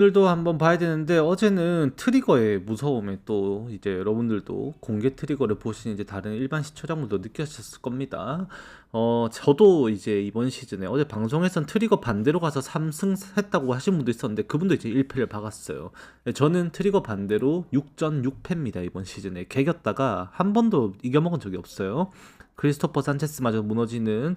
들도 한번 봐야 되는데 어제는 트리거의 무서움에 또 이제 여러분들도 공개 트리거를 보신 이제 다른 일반 시청자분들도 느끼셨을 겁니다. 저도 이제 이번 시즌에 어제 방송에선 트리거 반대로 가서 3승 했다고 하신 분도 있었는데 그분도 이제 1패를 박았어요. 저는 트리거 반대로 6전 6패입니다. 이번 시즌에 개겼다가 한 번도 이겨먹은 적이 없어요. 크리스토퍼 산체스마저 무너지는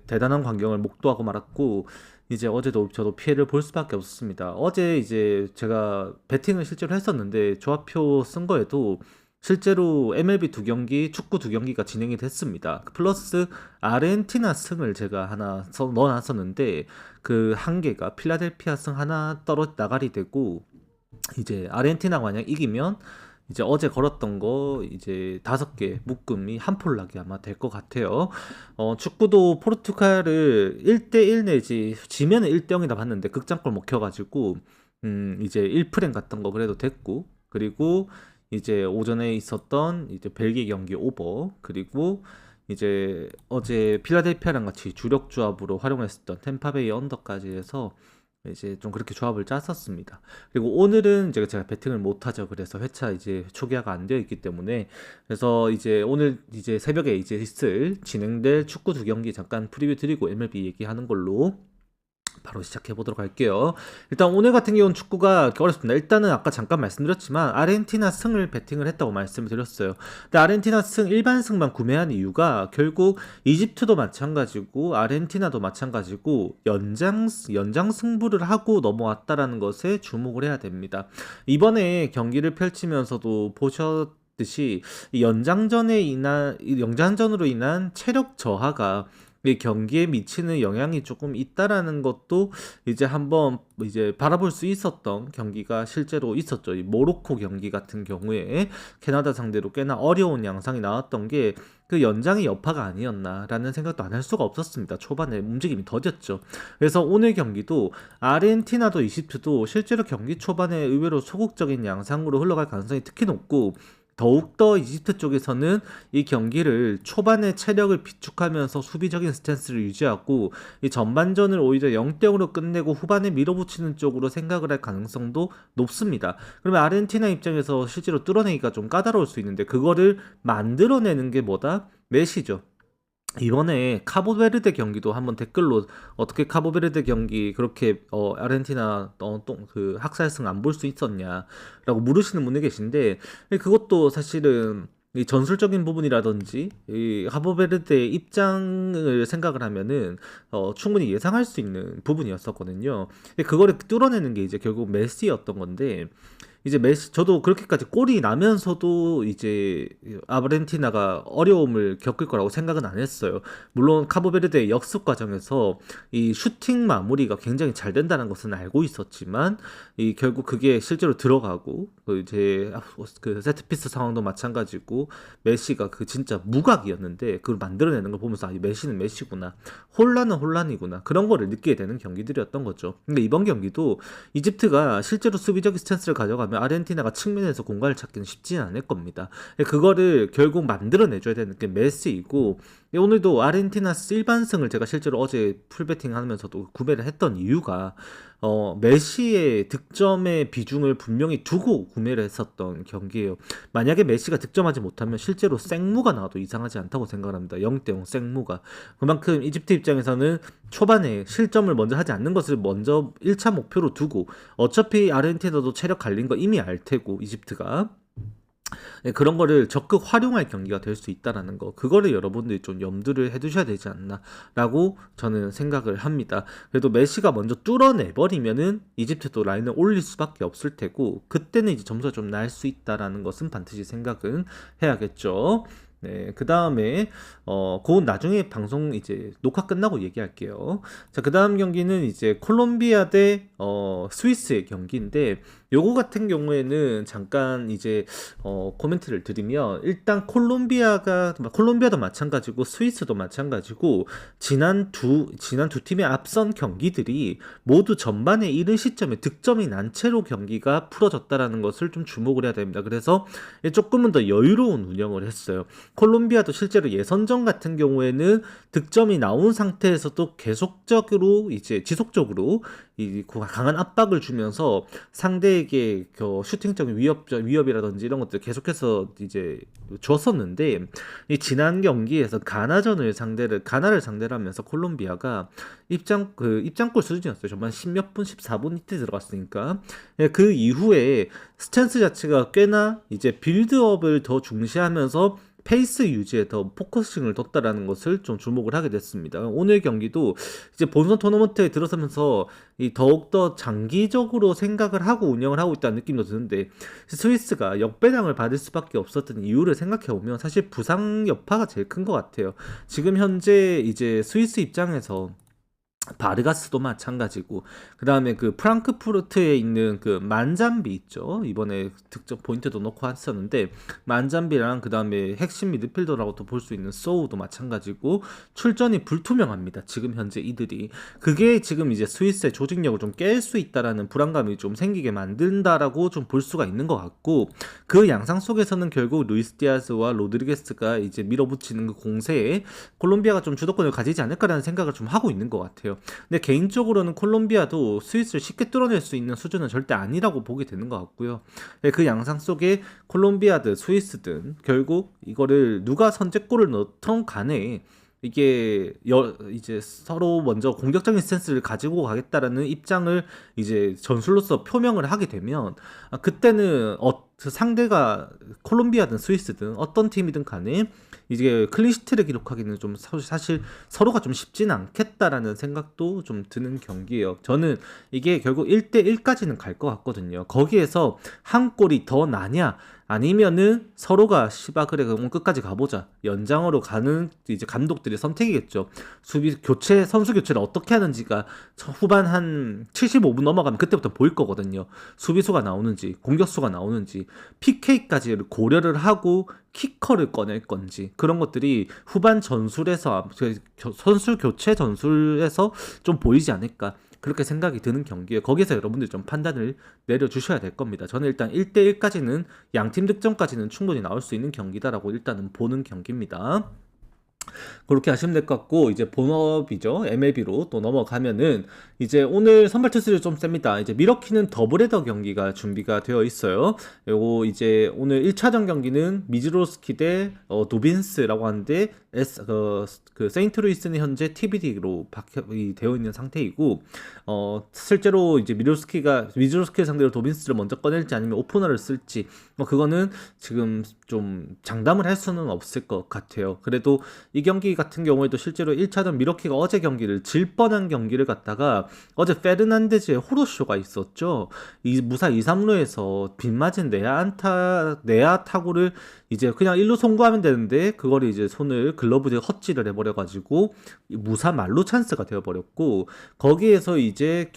대단한 광경을 목도하고 말았고, 이제 어제도 저도 피해를 볼 수밖에 없었습니다. 어제 이제 제가 배팅을 실제로 했었는데 조합표 쓴 거에도 실제로 MLB 두 경기, 축구 두 경기가 진행이 됐습니다. 플러스 아르헨티나 승을 제가 하나 넣어놨었는데 그 한 개가 필라델피아 승 하나 떨어 나가리 되고, 이제 아르헨티나가 만약 이기면 이제 어제 걸었던 거 이제 5개 묶음이 한 폴락이 아마 될 것 같아요. 축구도 포르투갈을 1대1 내지 지면은 1대0이다 봤는데 극장골 먹혀가지고 이제 1프랭 같은 거 그래도 됐고, 그리고 이제 오전에 있었던 이제 벨기에 경기 오버, 그리고 이제 어제 필라델피아랑 같이 주력 조합으로 활용했었던 템파베이 언더까지 해서 이제 좀 그렇게 조합을 짰었습니다. 그리고 오늘은 제가 배팅을 못하죠. 그래서 회차 이제 초기화가 안 되어 있기 때문에, 그래서 이제 오늘 이제 새벽에 이제 있을 진행될 축구 두 경기 잠깐 프리뷰 드리고 MLB 얘기하는 걸로 바로 시작해 보도록 할게요. 일단 오늘 같은 경우는 축구가 어렵습니다. 일단은 아까 잠깐 말씀드렸지만 아르헨티나 승을 베팅을 했다고 말씀을 드렸어요. 근데 아르헨티나 승 일반 승만 구매한 이유가 결국 이집트도 마찬가지고 아르헨티나도 마찬가지고 연장 승부를 하고 넘어왔다라는 것에 주목을 해야 됩니다. 이번에 경기를 펼치면서도 보셨듯이 연장전으로 인한 체력 저하가 이 경기에 미치는 영향이 조금 있다라는 것도 이제 한번 이제 바라볼 수 있었던 경기가 실제로 있었죠. 이 모로코 경기 같은 경우에 캐나다 상대로 꽤나 어려운 양상이 나왔던 게 그 연장이 여파가 아니었나라는 생각도 안 할 수가 없었습니다. 초반에 움직임이 더뎠죠. 그래서 오늘 경기도 아르헨티나도 이집트도 실제로 경기 초반에 의외로 소극적인 양상으로 흘러갈 가능성이 특히 높고, 더욱더 이집트 쪽에서는 이 경기를 초반에 체력을 비축하면서 수비적인 스탠스를 유지하고 이 전반전을 오히려 0대0으로 끝내고 후반에 밀어붙이는 쪽으로 생각을 할 가능성도 높습니다. 그러면 아르헨티나 입장에서 실제로 뚫어내기가 좀 까다로울 수 있는데 그거를 만들어내는 게 뭐다? 메시죠. 이번에 카보베르데 경기도 한번 댓글로 어떻게 카보베르데 경기 그렇게 아르헨티나 그 학살승 안 볼 수 있었냐라고 물으시는 분이 계신데, 그것도 사실은 이 전술적인 부분이라든지 이 카보베르데 입장을 생각을 하면은 충분히 예상할 수 있는 부분이었었거든요. 그거를 뚫어내는 게 이제 결국 메시였던 건데, 이제 메시 저도 그렇게까지 골이 나면서도 이제 아르헨티나가 어려움을 겪을 거라고 생각은 안 했어요. 물론 카보베르데의 역습 과정에서 이 슈팅 마무리가 굉장히 잘 된다는 것은 알고 있었지만 이 결국 그게 실제로 들어가고 그 이제 그 세트피스 상황도 마찬가지고 메시가 그 진짜 무각이었는데 그걸 만들어내는 걸 보면서 이 메시는 메시구나, 혼란은 혼란이구나, 그런 거를 느끼게 되는 경기들이었던 거죠. 근데 이번 경기도 이집트가 실제로 수비적 스탠스를 가져가면 아르헨티나가 측면에서 공간을 찾기는 쉽지는 않을 겁니다. 그거를 결국 만들어내줘야 되는 게 메시이고, 오늘도 아르헨티나 일반승을 제가 실제로 어제 풀베팅 하면서도 구매를 했던 이유가 메시의 득점의 비중을 분명히 두고 구매를 했었던 경기예요. 만약에 메시가 득점하지 못하면 실제로 생무가 나와도 이상하지 않다고 생각합니다. 0대0 생무가. 그만큼 이집트 입장에서는 초반에 실점을 먼저 하지 않는 것을 먼저 1차 목표로 두고, 어차피 아르헨티나도 체력 갈린 거 이미 알 테고 이집트가 그런 거를 적극 활용할 경기가 될 수 있다라는 거, 그거를 여러분들이 좀 염두를 해두셔야 되지 않나라고 저는 생각을 합니다. 그래도 메시가 먼저 뚫어내버리면은 이집트도 라인을 올릴 수밖에 없을 테고, 그때는 이제 점수가 좀 날 수 있다라는 것은 반드시 생각은 해야겠죠. 네, 그 다음에, 그건 나중에 방송 이제 녹화 끝나고 얘기할게요. 자, 그 다음 경기는 이제 콜롬비아 대, 스위스의 경기인데, 요거 같은 경우에는 잠깐 이제, 코멘트를 드리면, 일단 콜롬비아도 마찬가지고, 스위스도 마찬가지고, 지난 두 팀의 앞선 경기들이 모두 전반에 이른 시점에 득점이 난 채로 경기가 풀어졌다라는 것을 좀 주목을 해야 됩니다. 그래서 조금은 더 여유로운 운영을 했어요. 콜롬비아도 실제로 예선전 같은 경우에는 득점이 나온 상태에서도 계속적으로 이제 지속적으로 이 강한 압박을 주면서 상대에게 그 슈팅적인 위협이라든지 이런 것들 계속해서 이제 줬었는데, 이 지난 경기에서 가나를 상대로 하면서 콜롬비아가 입장골 수준이었어요. 정말 10몇 분, 14분 이때 들어갔으니까. 예, 그 이후에 스탠스 자체가 꽤나 이제 빌드업을 더 중시하면서 페이스 유지에 더 포커싱을 뒀다라는 것을 좀 주목을 하게 됐습니다. 오늘 경기도 이제 본선 토너먼트에 들어서면서 이 더욱더 장기적으로 생각을 하고 운영을 하고 있다는 느낌도 드는데, 스위스가 역배당을 받을 수밖에 없었던 이유를 생각해 보면 사실 부상 여파가 제일 큰 것 같아요. 지금 현재 이제 스위스 입장에서 바르가스도 마찬가지고, 그 다음에 그 프랑크푸르트에 있는 그 만잠비 있죠. 이번에 득점 포인트도 넣고 했었는데, 만잠비랑 그 다음에 핵심 미드필더라고도 볼 수 있는 소우도 마찬가지고 출전이 불투명합니다. 지금 현재 이들이. 그게 지금 이제 스위스의 조직력을 좀 깰 수 있다라는 불안감이 좀 생기게 만든다라고 좀 볼 수가 있는 것 같고, 그 양상 속에서는 결국 루이스 디아스와 로드리게스가 이제 밀어붙이는 그 공세에 콜롬비아가 좀 주도권을 가지지 않을까라는 생각을 좀 하고 있는 것 같아요. 근데 개인적으로는 콜롬비아도 스위스를 쉽게 뚫어낼 수 있는 수준은 절대 아니라고 보게 되는 것 같고요. 그 양상 속에 콜롬비아든 스위스든 결국 이거를 누가 선제골을 넣던 간에 이게 이제 서로 먼저 공격적인 스탠스를 가지고 가겠다라는 입장을 이제 전술로서 표명을 하게 되면, 그때는 상대가 콜롬비아든 스위스든 어떤 팀이든 간에 이제 클린시트를 기록하기는 좀 사실 서로가 좀 쉽지는 않겠다라는 생각도 좀 드는 경기예요. 저는 이게 결국 1대1까지는 갈 것 같거든요. 거기에서 한 골이 더 나냐 아니면은 서로가 그래 그럼 끝까지 가보자, 연장으로 가는 이제 감독들의 선택이겠죠. 선수 교체를 어떻게 하는지가 후반 한 75분 넘어가면 그때부터 보일 거거든요. 수비수가 나오는지 공격수가 나오는지 PK까지 고려를 하고 키커를 꺼낼 건지, 그런 것들이 후반 전술에서 선수 교체 전술에서 좀 보이지 않을까, 그렇게 생각이 드는 경기에, 거기서 여러분들이 좀 판단을 내려주셔야 될 겁니다. 저는 일단 1대1까지는 양팀 득점까지는 충분히 나올 수 있는 경기다라고 일단은 보는 경기입니다. 그렇게 하시면 될 것 같고, 이제 본업이죠. MLB로 또 넘어가면은 이제 오늘 선발 투수를 좀 셉니다. 이제 미러키는 더블헤더 경기가 준비가 되어 있어요. 요거 이제 오늘 1차전 경기는 미즈로스키 대 도빈스라고 하는데, 그 세인트루이스는 현재 TBD로 되어 있는 상태이고, 실제로 이제 미즈로스키 상대로 도빈스를 먼저 꺼낼지 아니면 오프너를 쓸지, 그거는 지금 좀 장담을 할 수는 없을 것 같아요. 그래도 이 경기 같은 경우에도 실제로 1차전 미러키가 어제 경기를 질 뻔한 경기를 갖다가, 어제 페르난데즈의 호러쇼가 있었죠. 무사 2, 3루에서 빗맞은 내야 타구를 이제 그냥 1루 송구하면 되는데, 그거를 이제 손을 글러브에 헛질을 해버려가지고 무사 만루 찬스가 되어버렸고, 거기에서 이제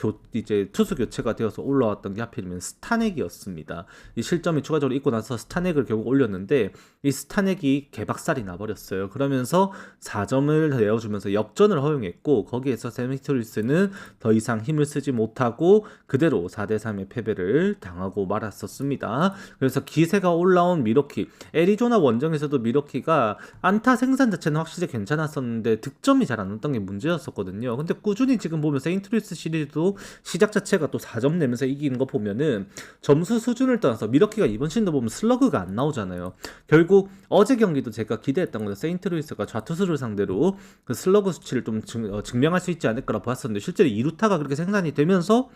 투수 교체가 되어서 올라왔던 게 하필이면 스타넥이었습니다. 이 실점이 추가적으로 있고 나서 스타넥을 결국 올렸는데, 이 스타넥이 개박살이 나버렸어요. 그러면서 4점을 내어주면서 역전을 허용했고, 거기에서 세미토리스는 더 이상 힘을 쓰지 못하고 그대로 4대3의 패배를 당하고 말았었습니다. 그래서 기세가 올라온 미러키, 애리조나 원정에서도 미러키가 안타 생산 자체는 확실히 괜찮았었는데 득점이 잘 안 났던 게 문제였었거든요. 근데 꾸준히 지금 보면 세인트루이스 시리즈도 시작 자체가 또 4점 내면서 이기는 거 보면은 점수 수준을 떠나서 미러키가 이번 시즌도 보면 슬러그가 안 나오잖아요. 결국 어제 경기도 제가 기대했던 건 세인트루이스가 좌투수를 상대로 그 슬러그 수치를 좀 증명할 수 있지 않을까라 보았었는데, 실제로 2루타가 그렇게 생산이 되면서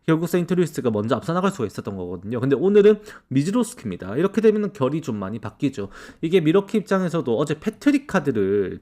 결국 세인트루이스가 먼저 앞서 나갈 수가 있었던 거거든요. 근데 오늘은 미즈로스키입니다. 이렇게 되면 결이 좀 많이 바뀌죠. 이게 미러키 입장에서도 어제 패트릭 카드를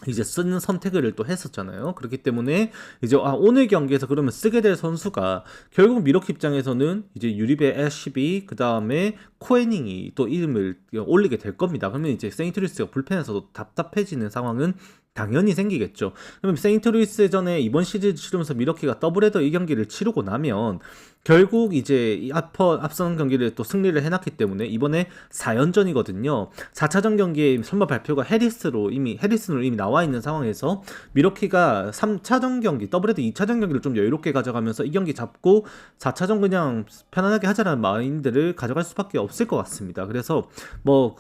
이제 쓰는 선택을 또 했었잖아요. 그렇기 때문에 이제 오늘 경기에서 그러면 쓰게 될 선수가 결국 미러키 입장에서는 이제 유리베 애쉬비, 그 다음에 코에닝이 또 이름을 올리게 될 겁니다. 그러면 이제 세인트루이스가 불펜에서도 답답해지는 상황은 당연히 생기겠죠. 그러면 세인트루이스 전에 이번 시리즈 치르면서 미러키가 더블헤더 이 경기를 치르고 나면 결국 이제 이 앞선 경기를 또 승리를 해놨기 때문에 이번에 4연전이거든요. 4차전 경기에 선발 발표가 해리슨으로 이미 나와 있는 상황에서 미러키가 3차전 경기, 더블헤드 2차전 경기를 좀 여유롭게 가져가면서 이 경기 잡고 4차전 그냥 편안하게 하자라는 마인드를 가져갈 수밖에 없을 것 같습니다. 그래서 뭐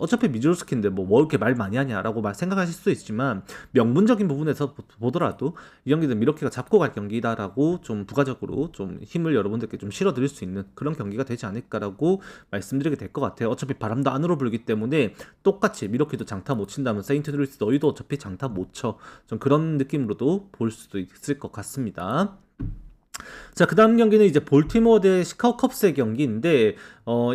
어차피 미즈로스키인데 뭐 이렇게 말 많이 하냐라고 생각하실 수도 있지만 명분적인 부분에서 보더라도 이 경기는 미러키가 잡고 갈 경기다라고 좀 부가적으로 좀 힘을 여러분들께 좀 실어드릴 수 있는 그런 경기가 되지 않을까라고 말씀드리게 될 것 같아요. 어차피 바람도 안으로 불기 때문에 똑같이 미러키도 장타 못 친다면 세인트루이스 너희도 어차피 장타 못 쳐. 좀 그런 느낌으로도 볼 수도 있을 것 같습니다. 자, 그 다음 경기는 이제 볼티모어 대 시카고 컵스의 경기인데,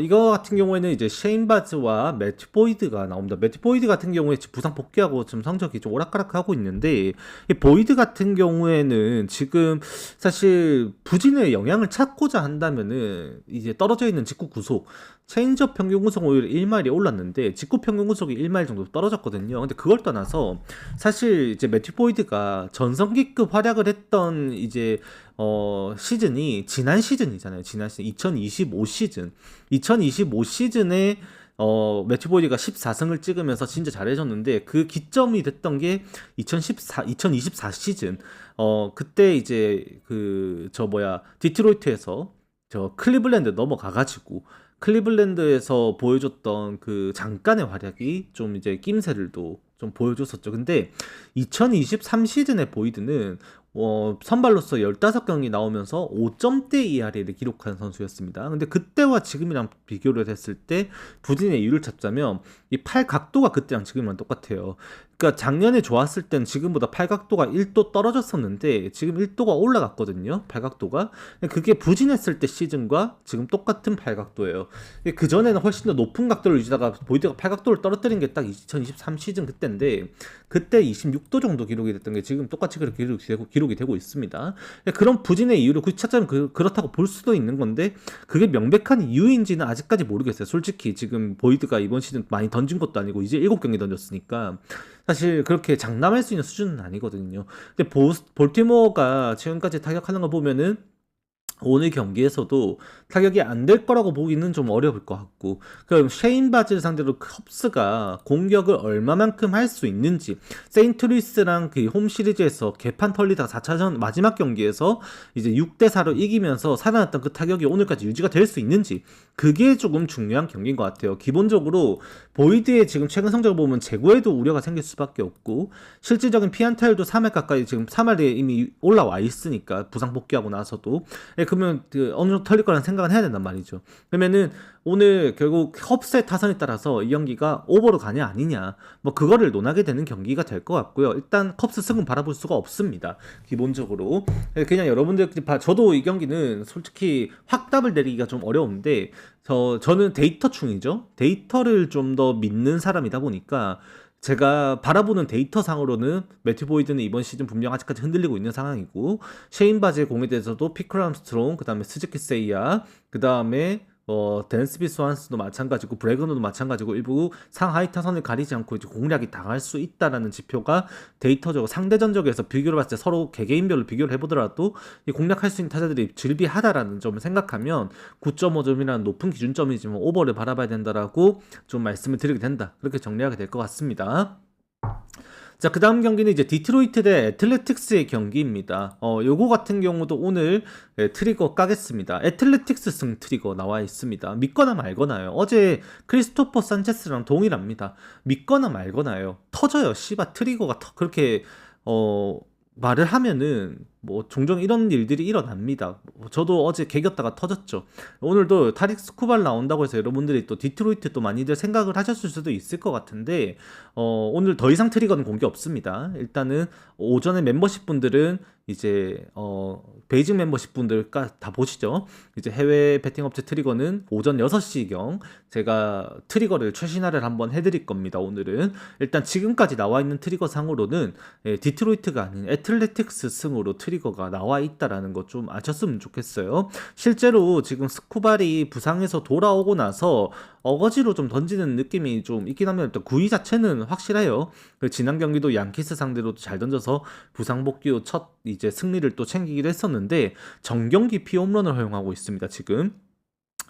이거 같은 경우에는 이제 셰인 바즈와 매튜 보이드가 나옵니다. 매튜 보이드 같은 경우에 지금 부상 복귀하고 좀 성적이 좀 오락가락하고 있는데, 이 보이드 같은 경우에는 지금 사실 부진의 영향을 찾고자 한다면은 이제 떨어져 있는 직구 구속, 체인지업 평균 구속 오히려 1마일이 올랐는데 직구 평균 구속이 1마일 정도 떨어졌거든요. 근데 그걸 떠나서 사실 이제 매튜 보이드가 전성기급 활약을 했던 이제 시즌이 지난 시즌이잖아요. 지난 시즌 2025 시즌. 2025 시즌에 매튜 보이드가 14승을 찍으면서 진짜 잘해줬는데 그 기점이 됐던 게 2024 시즌. 그때 이제 디트로이트에서 클리블랜드 넘어가가지고 클리블랜드에서 보여줬던 그 잠깐의 활약이 좀 이제 낌새를 또 좀 보여줬었죠. 근데 2023 시즌의 보이드는 선발로서 15경기 나오면서 5점대 ERA를 기록한 선수였습니다. 근데 그때와 지금이랑 비교를 했을 때 부진의 이유를 찾자면 이 팔 각도가 그때랑 지금이랑 똑같아요. 그러니까 작년에 좋았을 땐 지금보다 팔각도가 1도 떨어졌었는데 지금 1도가 올라갔거든요. 팔각도가. 그게 부진했을 때 시즌과 지금 똑같은 팔각도예요. 그 전에는 훨씬 더 높은 각도를 유지하다가 보이드가 팔각도를 떨어뜨린 게 딱 2023 시즌 그때인데 그때 26도 정도 기록이 됐던 게 지금 똑같이 그렇게 기록이 되고 있습니다. 그런 부진의 이유를 굳이 찾자면 그렇다고 볼 수도 있는 건데 그게 명백한 이유인지는 아직까지 모르겠어요. 솔직히 지금 보이드가 이번 시즌 많이 던진 것도 아니고 이제 7경기 던졌으니까 사실 그렇게 장담할 수 있는 수준은 아니거든요. 근데 볼티모어가 지금까지 타격하는 거 보면은 오늘 경기에서도 타격이 안 될 거라고 보기는 좀 어려울 것 같고 그럼 셰인 바즈를 상대로 컵스가 공격을 얼마만큼 할 수 있는지 세인트루이스랑 그 홈 시리즈에서 개판 털리다가 4차전 마지막 경기에서 이제 6대4로 이기면서 살아났던 그 타격이 오늘까지 유지가 될 수 있는지 그게 조금 중요한 경기인 것 같아요. 기본적으로 보이드의 지금 최근 성적을 보면 재고에도 우려가 생길 수밖에 없고 실질적인 피안타율도 3할 가까이 지금 3할에 이미 올라와 있으니까 부상 복귀하고 나서도 그러면 어느 정도 털릴 거라는 생각은 해야 된단 말이죠. 그러면은 오늘 결국 컵스의 타선에 따라서 이 경기가 오버로 가냐 아니냐 뭐 그거를 논하게 되는 경기가 될 것 같고요. 일단 컵스 승은 바라볼 수가 없습니다. 기본적으로 그냥 여러분들 저도 이 경기는 솔직히 확답을 내리기가 좀 어려운데 저는 데이터충이죠. 데이터를 좀 더 믿는 사람이다 보니까 제가 바라보는 데이터상으로는 매튜 보이드는 이번 시즌 분명 아직까지 흔들리고 있는 상황이고 셰인 바즈의 공에 대해서도 피크럴 암스트롱, 그 다음에 스즈키 세이야, 그 다음에 댄스비 스완스도 마찬가지고 브래그너도 마찬가지고 일부 상하이 타선을 가리지 않고 이제 공략이 당할 수 있다라는 지표가 데이터적으로 상대 전적에서 비교를 봤을 때 서로 개개인별로 비교를 해보더라도 이 공략할 수 있는 타자들이 즐비하다라는 점을 생각하면 9.5점이라는 높은 기준점이지만 오버를 바라봐야 된다라고 좀 말씀을 드리게 된다. 그렇게 정리하게 될 것 같습니다. 자, 그 다음 경기는 이제 디트로이트 대 애틀레틱스의 경기입니다. 요거 같은 경우도 오늘 트리거 까겠습니다. 애틀레틱스 승 트리거 나와 있습니다. 믿거나 말거나요. 어제 크리스토퍼 산체스랑 동일합니다. 믿거나 말거나요. 터져요. 씨바 트리거가 그렇게 말을 하면은 뭐 종종 이런 일들이 일어납니다. 저도 어제 개겼다가 터졌죠. 오늘도 타릭 스쿠발 나온다고 해서 여러분들이 또 디트로이트 또 많이들 생각을 하셨을 수도 있을 것 같은데 오늘 더 이상 트리거는 공개 없습니다. 일단은 오전에 멤버십 분들은 이제 베이징 멤버십 분들 다 보시죠. 이제 해외 베팅 업체 트리거는 오전 6시경 제가 트리거를 최신화를 한번 해드릴 겁니다. 오늘은 일단 지금까지 나와 있는 트리거 상으로는 디트로이트가 아닌 애틀레틱스 승으로 트리거가 나와 있다라는 거 좀 아셨으면 좋겠어요. 실제로 지금 스코발이 부상에서 돌아오고 나서 어거지로 좀 던지는 느낌이 좀 있긴 합니다. 일단 구위 자체는 확실해요. 그 지난 경기도 양키스 상대로도 잘 던져서 부상 복귀 후 첫 이제 승리를 또 챙기기도 했었는데 정경기 피홈런을 허용하고 있습니다. 지금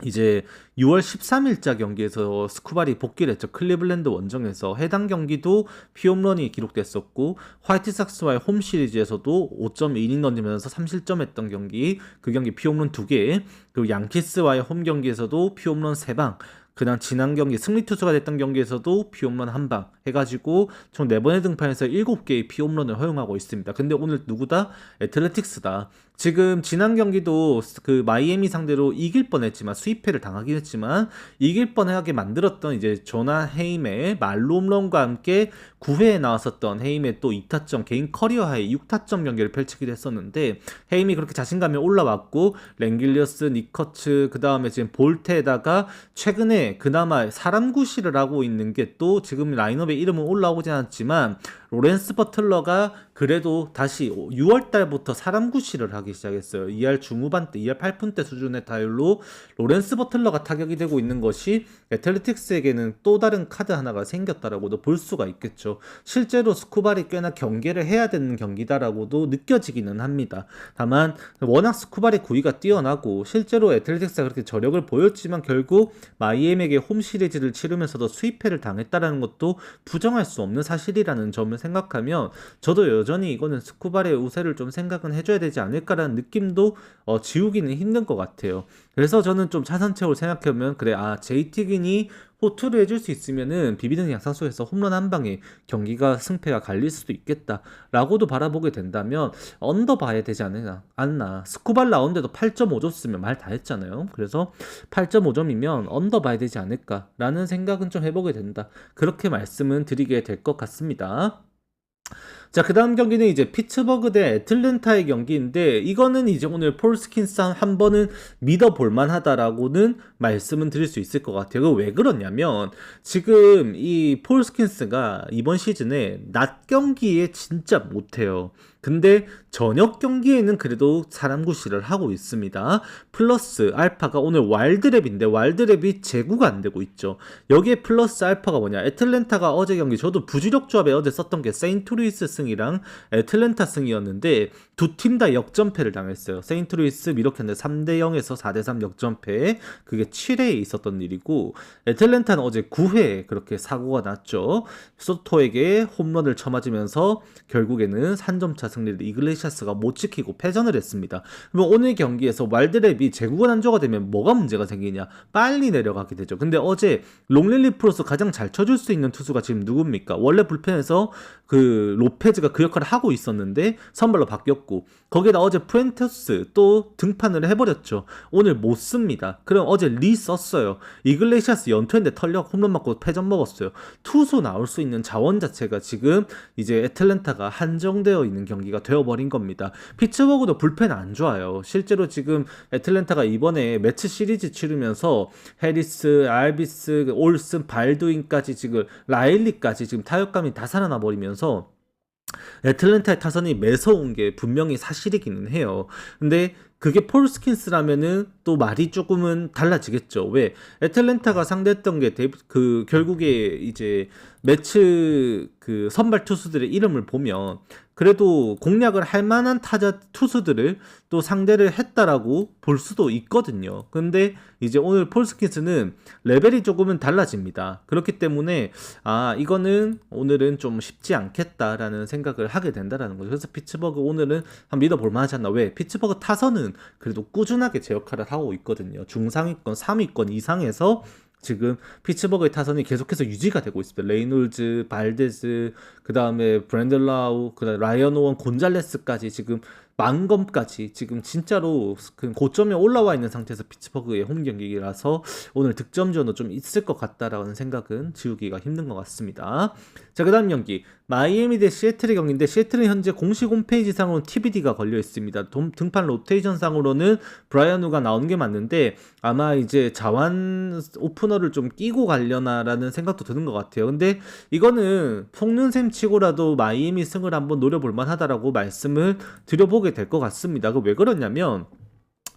이제 6월 13일자 경기에서 스쿠발이 복귀를 했죠. 클리블랜드 원정에서 해당 경기도 피홈런이 기록됐었고 화이트삭스와의 홈 시리즈에서도 5.1이닝 던지면서 3실점했던 경기, 그 경기 피홈런 2개, 그리고 양키스와의 홈 경기에서도 피홈런 3방, 그다음 지난 경기 승리 투수가 됐던 경기에서도 피홈런 1방 해가지고 총 4번의 등판에서 7개의 피홈런을 허용하고 있습니다. 근데 오늘 누구다? 애틀레틱스다. 지금 지난 경기도 그 마이애미 상대로 이길 뻔했지만 수입패를 당하긴 했지만 이길 뻔하게 만들었던 이제 조나 헤임의 말로 홈런과 함께 9회에 나왔었던 헤임의 또 2타점 개인 커리어 하이 6타점 경기를 펼치기도 했었는데 헤임이 그렇게 자신감이 올라왔고 랭길리어스, 니커츠 그 다음에 지금 볼트에다가 최근에 그나마 사람 구실을 하고 있는 게 또 지금 라인업에 이름은 올라오진 않았지만 로렌스 버틀러가 그래도 다시 6월 달부터 사람 구실을 하기 시작했어요. 2할 중후반 때, 2할 8푼 때 수준의 타율로 로렌스 버틀러가 타격이 되고 있는 것이 애틀레틱스에게는 또 다른 카드 하나가 생겼다라고도 볼 수가 있겠죠. 실제로 스쿠발이 꽤나 경계를 해야 되는 경기다라고도 느껴지기는 합니다. 다만 워낙 스쿠발의 구위가 뛰어나고 실제로 애틀레틱스가 그렇게 저력을 보였지만 결국 마이애미에게 홈 시리즈를 치르면서도 수입패를 당했다라는 것도 부정할 수 없는 사실이라는 점을 생각하면 저도 여전히 이거는 스쿠발의 우세를 좀 생각은 해줘야 되지 않을까라는 느낌도 지우기는 힘든 것 같아요. 그래서 저는 좀 차선책으로 생각해보면 그래 JT 긴이 호투를 해줄 수 있으면은 비비는 양상속에서 홈런 한 방에 경기가 승패가 갈릴 수도 있겠다라고도 바라보게 된다면 언더 봐야 되지 않나. 스쿠발 라운드에도 8.5 줬으면 말 다 했잖아요. 그래서 8.5점이면 언더 봐야 되지 않을까라는 생각은 좀 해보게 된다. 그렇게 말씀은 드리게 될 것 같습니다. 자, 그 다음 경기는 이제 피츠버그 대 애틀랜타의 경기인데 이거는 이제 오늘 폴 스킨스 한 번은 믿어볼 만하다라고는 말씀은 드릴 수 있을 것 같아요. 왜 그러냐면 지금 이 폴 스킨스가 이번 시즌에 낮 경기에 진짜 못해요. 근데 저녁 경기에는 그래도 사람 구실을 하고 있습니다. 플러스 알파가 오늘 와일드랩인데 와일드랩이 제구가 안 되고 있죠. 여기에 플러스 알파가 뭐냐? 애틀랜타가 어제 경기 저도 부주력 조합에 어제 썼던 게 세인트루이스 승이랑 애틀랜타 승이었는데 두 팀 다 역전패를 당했어요. 세인트루이스 미러캔들 3대0에서 4대3 역전패, 그게 7회에 있었던 일이고 애틀랜타는 어제 9회에 그렇게 사고가 났죠. 소토에게 홈런을 쳐맞으면서 결국에는 3점차 승리를 이글레시아스가 못 지키고 패전을 했습니다. 그럼 오늘 경기에서 와일드랩이 제구가 난조가 되면 뭐가 문제가 생기냐? 빨리 내려가게 되죠. 근데 어제 롱릴리 프로스 가장 잘 쳐줄 수 있는 투수가 지금 누굽니까? 원래 불펜에서 그 로페즈가 그 역할을 하고 있었는데 선발로 바뀌었고 거기에다 어제 푸엔테스 또 등판을 해버렸죠. 오늘 못 씁니다. 그럼 어제 리 썼어요. 이글레시아스 연투했는데 털려 홈런 맞고 패전 먹었어요. 투수 나올 수 있는 자원 자체가 지금 이제 애틀랜타가 한정되어 있는 경기가 되어버린 겁니다. 피츠버그도 불펜 안 좋아요. 실제로 지금 애틀랜타가 이번에 매치 시리즈 치르면서 해리스, 알비스, 올슨, 발두인까지 지금 라일리까지 지금 타격감이 다 살아나 버리면서 애틀랜타의 타선이 매서운 게 분명히 사실이기는 해요. 근데 그게 폴 스킨스라면은 또 말이 조금은 달라지겠죠. 왜? 애틀랜타가 상대했던 게 그 결국에 이제 매치 그 선발 투수들의 이름을 보면 그래도 공략을 할 만한 타자 투수들을 또 상대를 했다라고 볼 수도 있거든요. 근데 이제 오늘 폴 스킨스는 레벨이 조금은 달라집니다. 그렇기 때문에 이거는 오늘은 좀 쉽지 않겠다라는 생각을 하게 된다라는 거죠. 그래서 피츠버그 오늘은 한번 믿어볼 만하지 않나. 왜? 피츠버그 타선은 그래도 꾸준하게 제 역할을 하고 있거든요. 중상위권, 3위권 이상에서 지금 피츠버그의 타선이 계속해서 유지가 되고 있습니다. 레이놀즈, 발데즈, 그 다음에 브랜든 라우, 그 다음에 라이언 오원, 곤잘레스까지 지금 만검까지 지금 진짜로 그 고점에 올라와 있는 상태에서 피츠버그의 홈 경기라서 오늘 득점전도 좀 있을 것 같다라는 생각은 지우기가 힘든 것 같습니다. 자, 그 다음 경기 마이애미 대 시애틀의 경기인데 시애틀은 현재 공식 홈페이지상으로는 TBD가 걸려 있습니다. 등판 로테이션상으로는 브라이언 우가 나오는 게 맞는데 아마 이제 자완 오프너를 좀 끼고 가려나라는 생각도 드는 것 같아요. 근데 이거는 속는셈 치고라도 마이애미 승을 한번 노려볼 만하다라고 말씀을 드려보게 보여주게 될 것 같습니다. 왜 그러냐면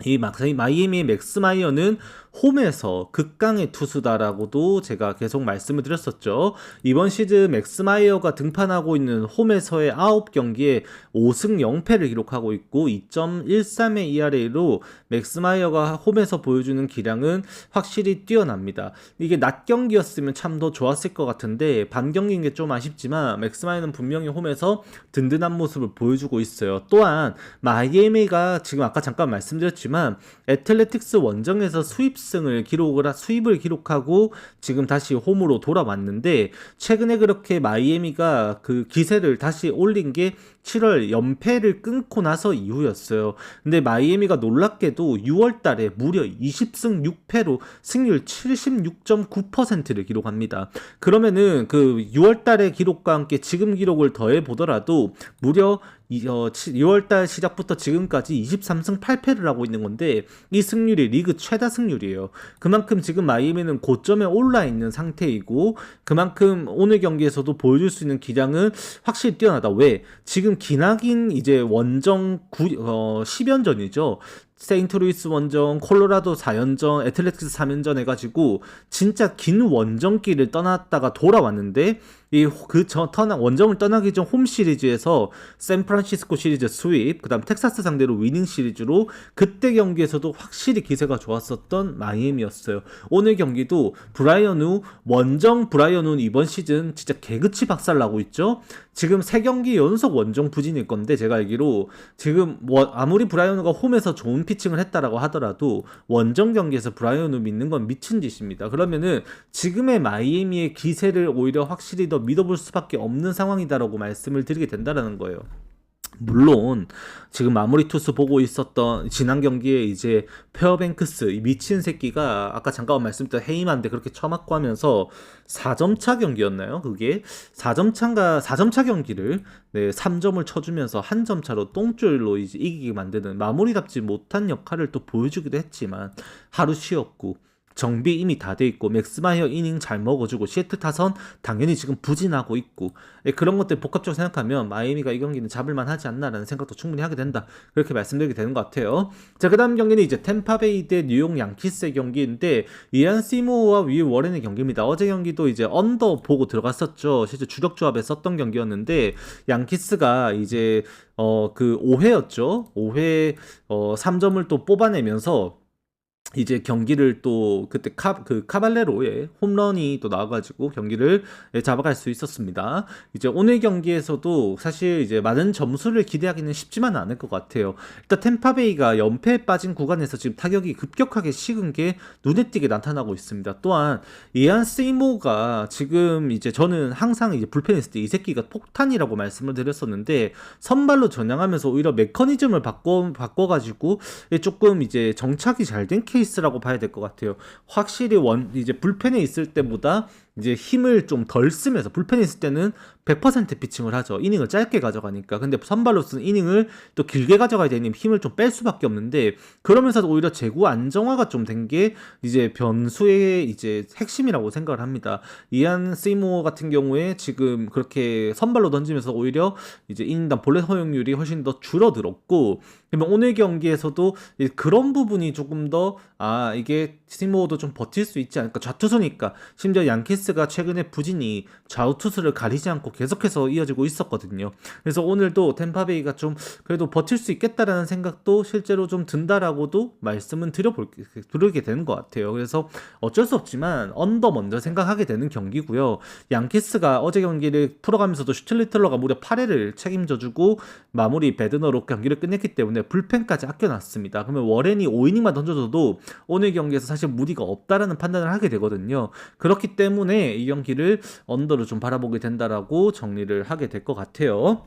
이 마이애미의 맥스 마이어는 홈에서 극강의 투수다라고도 제가 계속 말씀을 드렸었죠. 이번 시즌 맥스 마이어가 등판하고 있는 홈에서의 9경기에 5승 0패를 기록하고 있고 2.13의 ERA로 맥스 마이어가 홈에서 보여주는 기량은 확실히 뛰어납니다. 이게 낮 경기였으면 참 더 좋았을 것 같은데 밤 경기인 게 좀 아쉽지만 맥스 마이어는 분명히 홈에서 든든한 모습을 보여주고 있어요. 또한 마이애미가 지금 아까 잠깐 말씀드렸지만 애틀레틱스 원정에서 수입을 기록하고 지금 다시 홈으로 돌아왔는데 최근에 그렇게 마이애미가 그 기세를 다시 올린 게 7월 연패를 끊고 나서 이후였어요. 근데 마이애미가 놀랍게도 6월 달에 무려 20승 6패로 승률 76.9%를 기록합니다. 그러면은 그 6월 달의 기록과 함께 지금 기록을 더해 보더라도 무려 6월달 시작부터 지금까지 23승 8패를 하고 있는 건데 이 승률이 리그 최다 승률이에요. 그만큼 지금 마이애미는 고점에 올라 있는 상태이고 그만큼 오늘 경기에서도 보여줄 수 있는 기량은 확실히 뛰어나다. 왜? 지금 기나긴 이제 원정 10연전이죠. 세인트루이스 원정, 콜로라도 4연전, 애틀레틱스 3연전 해가지고 진짜 긴 원정길을 떠났다가 돌아왔는데 원정을 떠나기 전 홈 시리즈에서 샌프란시스코 시리즈 스윕, 그다음 텍사스 상대로 위닝 시리즈로 그때 경기에서도 확실히 기세가 좋았었던 마이애미였어요. 오늘 경기도 원정 브라이언 우 이번 시즌 진짜 개그치 박살나고 있죠. 지금 3경기 연속 원정 부진일 건데 제가 알기로 지금 아무리 브라이언 우가 홈에서 좋은 피칭을 했다라고 하더라도 원정 경기에서 브라이언 우 믿는 건 미친 짓입니다. 그러면은 지금의 마이애미의 기세를 오히려 확실히 더 믿어볼 수밖에 없는 상황이다라고 말씀을 드리게 된다라는 거예요. 물론 지금 마무리 투수 보고 있었던 지난 경기에 이제 페어뱅크스 이 미친 새끼가 아까 잠깐 말씀드렸던 헤이만데 그렇게 쳐맞고 하면서 4점차 경기였나요? 그게 4점차 경기를 3점을 쳐주면서 한 점 차로 똥줄로 이제 이기게 만드는 마무리답지 못한 역할을 또 보여주기도 했지만 하루 쉬었고 정비 이미 다 돼 있고 맥스마이어 이닝 잘 먹어주고 시애틀 타선 당연히 지금 부진하고 있고 그런 것들 복합적으로 생각하면 마이애미가 이 경기는 잡을만 하지 않나라는 생각도 충분히 하게 된다. 그렇게 말씀드리게 되는 것 같아요. 자, 그 다음 경기는 이제 템파베이 대 뉴욕 양키스의 경기인데 이안 시모어와 윌 워렌의 경기입니다. 어제 경기도 이제 언더 보고 들어갔었죠. 실제 주력 조합에 썼던 경기였는데 양키스가 이제 그 5회였죠. 5회 3점을 또 뽑아내면서 이제 경기를 또 그때 카발레로의 홈런이 또 나와가지고 경기를 잡아갈 수 있었습니다. 이제 오늘 경기에서도 사실 이제 많은 점수를 기대하기는 쉽지만 않을 것 같아요. 일단 템파베이가 연패에 빠진 구간에서 지금 타격이 급격하게 식은 게 눈에 띄게 나타나고 있습니다. 또한 이안 세이모가 지금 이제 저는 항상 이제 불펜에 있을 때 이 새끼가 폭탄이라고 말씀을 드렸었는데 선발로 전향하면서 오히려 메커니즘을 바꿔가지고 조금 이제 정착이 잘 된 케이스라고 봐야 될 것 같아요. 확실히 이제 불펜에 있을 때보다 이제 힘을 좀 덜 쓰면서 불펜에 있을 때는 100% 피칭을 하죠. 이닝을 짧게 가져가니까. 근데 선발로 쓰는 이닝을 또 길게 가져가야 되니 힘을 좀 뺄 수밖에 없는데 그러면서도 오히려 제구 안정화가 좀 된 게 이제 변수의 이제 핵심이라고 생각을 합니다. 이안 세이모어 같은 경우에 지금 그렇게 선발로 던지면서 오히려 이제 이닝당 볼넷 허용률이 훨씬 더 줄어들었고 그러면 오늘 경기에서도 그런 부분이 조금 더 이게 세이모어도 좀 버틸 수 있지 않을까. 좌투수니까 심지어 양키스가 최근에 부진이 좌우투수를 가리지 않고 계속해서 이어지고 있었거든요. 그래서 오늘도 템파베이가 좀 그래도 버틸 수 있겠다라는 생각도 실제로 좀 든다라고도 말씀은 드리게 되는 것 같아요. 그래서 어쩔 수 없지만 언더 먼저 생각하게 되는 경기고요. 양키스가 어제 경기를 풀어가면서도 슈틸리틀러가 무려 8회를 책임져주고 마무리 배드너로 경기를 끝냈기 때문에 불펜까지 아껴놨습니다. 그러면 워렌이 5이닝만 던져줘도 오늘 경기에서 사실 무리가 없다라는 판단을 하게 되거든요. 그렇기 때문에 이 경기를 언더로 좀 바라보게 된다라고 정리를 하게 될 것 같아요.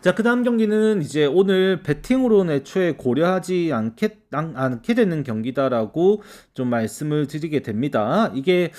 자, 그 다음 경기는 이제 오늘 배팅으로는 애초에 고려하지 않게 되는 경기다라고 좀 말씀을 드리게 됩니다. 이게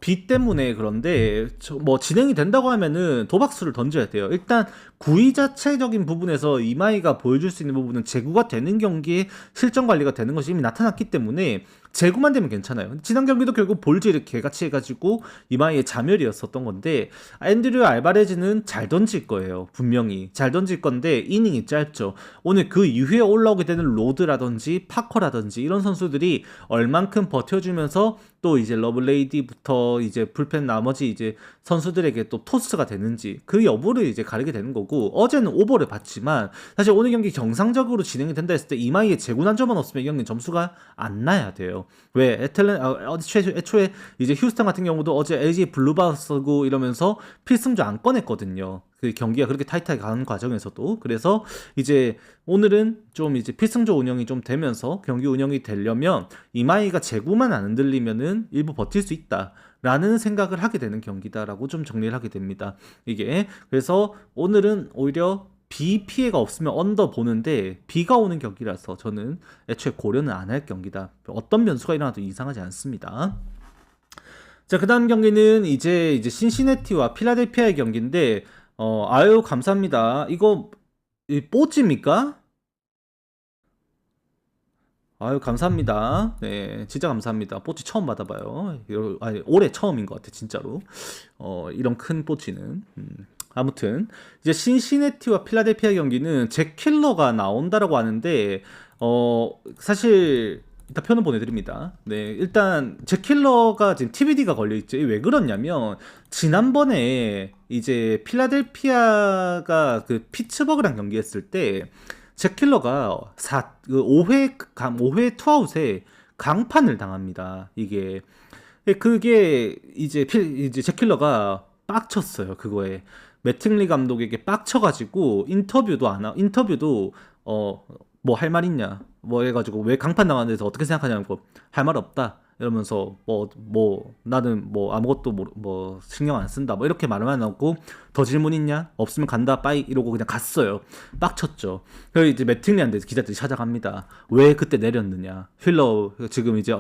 비 때문에 그런데 뭐 진행이 된다고 하면은 도박수를 던져야 돼요. 일단 구위 자체적인 부분에서 이마이가 보여줄 수 있는 부분은 제구가 되는 경기에 실전 관리가 되는 것이 이미 나타났기 때문에 제구만 되면 괜찮아요. 지난 경기도 결국 볼즈를 개같이 해가지고 이마이의 자멸이었었던 건데 앤드류 알바레즈는 잘 던질 거예요. 분명히 잘 던질 건데 이닝이 짧죠. 오늘 그 이후에 올라오게 되는 로드라든지 파커라든지 이런 선수들이 얼만큼 버텨주면서 또 이제 러블레이디부터 이제 불펜 나머지 이제 선수들에게 또 토스가 되는지 그 여부를 이제 가리게 되는 거고, 어제는 오버를 봤지만 사실 오늘 경기 정상적으로 진행이 된다 했을 때 이마이의 제구 한 점만 없으면 이 경기 점수가 안 나야 돼요. 왜 애초에 이제 휴스턴 같은 경우도 어제 LG 블루바스고 이러면서 필승조 안 꺼냈거든요. 그 경기가 그렇게 타이트하게 가는 과정에서도. 그래서 이제 오늘은 좀 이제 필승조 운영이 좀 되면서 경기 운영이 되려면 이마이가 제구만 안 흔들리면은 일부 버틸 수 있다 라는 생각을 하게 되는 경기다라고 좀 정리를 하게 됩니다. 이게 그래서 오늘은 오히려 비 피해가 없으면 언더 보는데 비가 오는 경기라서 저는 애초에 고려는 안 할 경기다. 어떤 변수가 일어나도 이상하지 않습니다. 자, 그 다음 경기는 이제 신시내티와 필라델피아의 경기인데 아유 감사합니다. 이거 뽀찌입니까? 아유 감사합니다. 네, 진짜 감사합니다. 뽀찌 처음 받아봐요. 아니, 올해 처음인 것 같아 진짜로. 이런 큰 뽀찌는. 아무튼 이제 신시내티와 필라델피아 경기는 잭 킬러가 나온다라고 하는데 사실 일단 편을 보내드립니다. 네, 일단 잭 킬러가 지금 TBD가 걸려있죠. 왜 그러냐면 지난번에 이제 필라델피아가 그 피츠버그랑 경기했을 때 잭 킬러가 5회 투아웃에 강판을 당합니다. 그게 이제 잭 킬러가 빡쳤어요. 그거에 매팅리 감독에게 빡쳐가지고 인터뷰도 뭐 할 말 있냐 뭐 해가지고 왜 강판 당하는 데서 어떻게 생각하냐고 할 말 없다 이러면서 나는 뭐 아무것도 뭐 신경 안 쓴다 뭐 이렇게 말만 하고 더 질문 있냐 없으면 간다 빠이 이러고 그냥 갔어요. 빡쳤죠. 그래서 이제 매팅리한테 기자들이 찾아갑니다. 왜 그때 내렸느냐, 휠러 지금 이제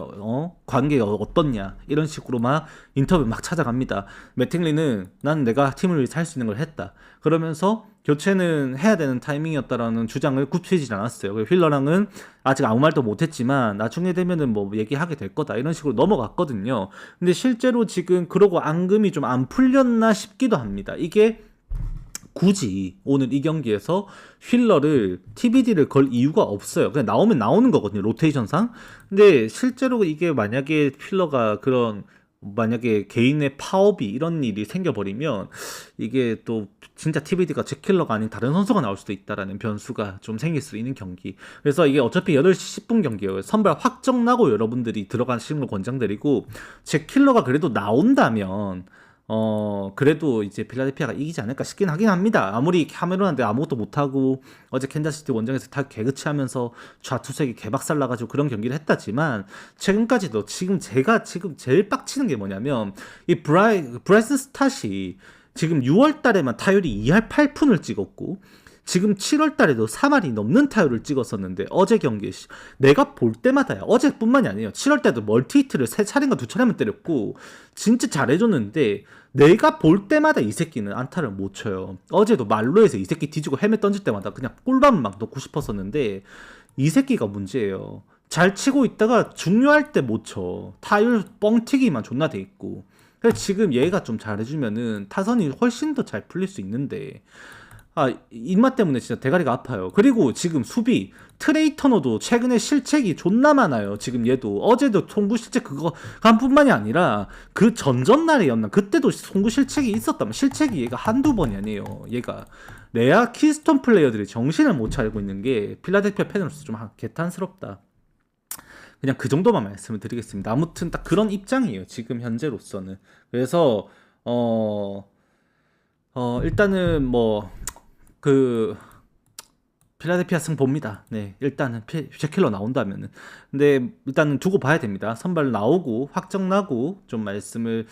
관계가 어떻냐 이런 식으로 막 인터뷰 막 찾아갑니다. 매팅리는 난 내가 팀을 위해서 할 수 있는 걸 했다 그러면서 교체는 해야 되는 타이밍이었다라는 주장을 굽히진 않았어요. 휠러랑은 아직 아무 말도 못했지만 나중에 되면은 뭐 얘기하게 될 거다 이런 식으로 넘어갔거든요. 근데 실제로 지금 그러고 앙금이 좀 안 풀렸나 싶기도 합니다. 이게 굳이 오늘 이 경기에서 휠러를 TBD를 걸 이유가 없어요. 그냥 나오면 나오는 거거든요, 로테이션상. 근데 실제로 이게 만약에 휠러가 만약에 개인의 파업이 이런 일이 생겨버리면 이게 또 진짜 TBD가 잭 킬러가 아닌 다른 선수가 나올 수도 있다라는 변수가 좀 생길 수 있는 경기. 그래서 이게 어차피 8시 10분 경기예요. 선발 확정 나고 여러분들이 들어가시는 걸 권장드리고, 잭 킬러가 그래도 나온다면 그래도 이제 필라델피아가 이기지 않을까 싶긴 하긴 합니다. 아무리 카메론한테 아무것도 못하고 어제 캔자스시티 원정에서 다 개그치하면서 좌투색이 개박살 나가지고 그런 경기를 했다지만 최근까지도 제가 제일 빡치는 게 뭐냐면 이 브라이슨 스탓이 지금 6월 달에만 타율이 2할 8푼을 찍었고 지금 7월 달에도 3할이 넘는 타율을 찍었었는데 어제 경기에 내가 볼 때마다요. 어제뿐만이 아니에요. 7월 때도 멀티히트를 3차례인가 2차례만 때렸고 진짜 잘해줬는데 내가 볼 때마다 이 새끼는 안타를 못 쳐요. 어제도 말로에서 이 새끼 뒤지고 헬멧 던질 때마다 그냥 꿀밤을 막 넣고 싶었었는데 이 새끼가 문제예요. 잘 치고 있다가 중요할 때 못 쳐. 타율 뻥튀기만 존나 돼 있고. 그래서 지금 얘가 좀 잘해주면은 타선이 훨씬 더 잘 풀릴 수 있는데 입맛 때문에 진짜 대가리가 아파요. 그리고 지금 수비 트레이 터너도 최근에 실책이 존나 많아요. 지금 얘도 어제도 송구 실책 그거 간뿐만이 아니라 그 전전날이었나 그때도 송구 실책이 있었다면 실책이 얘가 한두 번이 아니에요. 얘가 내야 키스톤 플레이어들이 정신을 못 차리고 있는 게 필라델피아 팬으로서 좀 개탄스럽다. 그냥 그 정도만 말씀을 드리겠습니다. 아무튼 딱 그런 입장이에요. 지금 현재로서는. 그래서 일단은 필라델피아 승 봅니다. 네, 일단은 잭킬러 나온다면은. 근데 일단은 두고 봐야 됩니다. 선발 나오고 확정 나고 좀 말씀을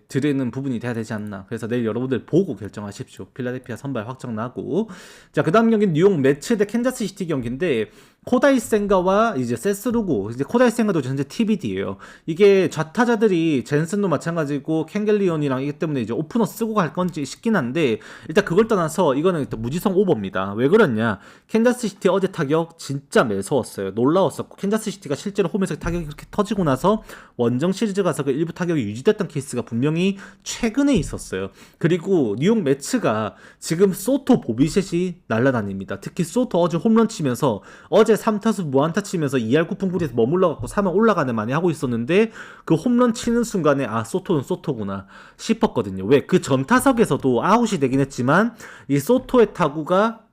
드리는 부분이 돼야 되지 않나. 그래서 내일 여러분들 보고 결정하십시오. 필라델피아 선발 확정 나고. 자, 그다음 경기는 뉴욕 매츠 대 캔자스시티 경기인데 코다이 센가와 이제 세스루고, 이제 코다이 센가도 현재 TBD예요. 이게 좌타자들이 젠슨도 마찬가지고 캥겔리온이랑 이기 때문에 이제 오프너 쓰고 갈 건지 싶긴 한데, 일단 그걸 떠나서 이거는 일단 무지성 오버입니다. 왜 그러냐? 캔자스시티 어제 타격 진짜 매서웠어요. 놀라웠었고, 캔자스시티가 실제로 홈에서 타격이 그렇게 터지고 나서 원정 시리즈 가서 그 일부 타격이 유지됐던 케이스가 분명히 최근에 있었어요. 그리고 뉴욕 매츠가 지금 소토 보비셋이 날아다닙니다. 특히 소토 어제 홈런 치면서 어제 3타수 무안타 치면서 2할 9푼 9리에서 머물러갖고 3할 올라가는 많이 하고 있었는데, 그 홈런 치는 순간에 아, 소토는 소토구나 싶었거든요. 왜? 그 전 타석에서도 아웃이 되긴 했지만 이 소토의 타구가